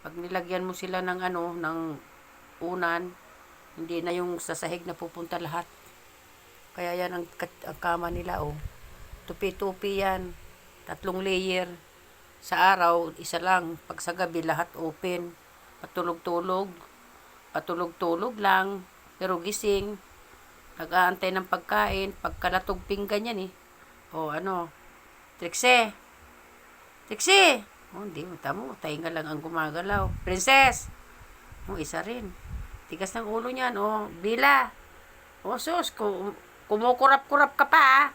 Pag nilagyan mo sila ng ng unan, hindi na yung sa sahig na pupunta lahat. Kaya yan ang kama nila, oh. Tupi-tupi yan. 3 layer. Sa araw, isa lang. Pag sa gabi, lahat open. Patulog-tulog. Patulog-tulog lang. Pero gising. Nag-aantay ng pagkain. Pagkalatog pinggan yan, eh. O, Trixie! Trixie! Hindi mo, tamo. Tainga lang ang gumagalaw. Princess! Isa rin. Tigas ng ulo niyan. Bila! Sus, kumukurap-kurap ka pa, ah.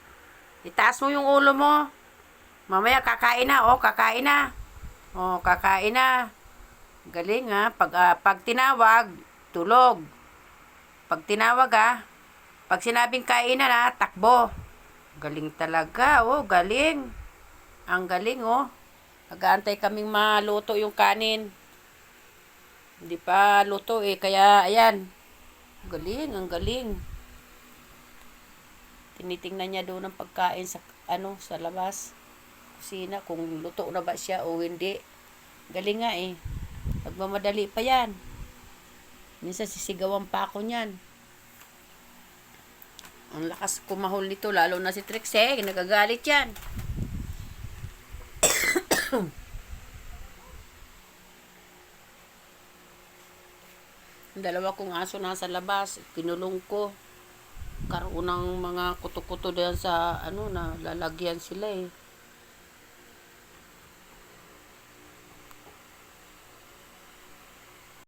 Itaas mo yung ulo mo. Mamaya kakain na, kakain na. Kakain na. Galing, ha. Pag tinawag, tulog. Pag tinawag, ha. Pag sinabing kainan, ha, takbo. Galing talaga, galing. Ang galing, Nag-aantay kaming maluto yung kanin. Hindi pa luto, kaya, ayan. Galing, ang galing. Tinitingnan niya doon ang pagkain sa sa labas. Kusina, kung luto na ba siya o hindi. Galing nga, Nagmamadali pa yan. Minsan sisigawan pa ako niyan. Ang lakas kumahol nito, lalo na si Trixie, nagagalit yan. Ang dalawa kong aso nasa labas, kinulong ko. Karoon ng mga kuto-kuto diyan sa na lalagyan sila,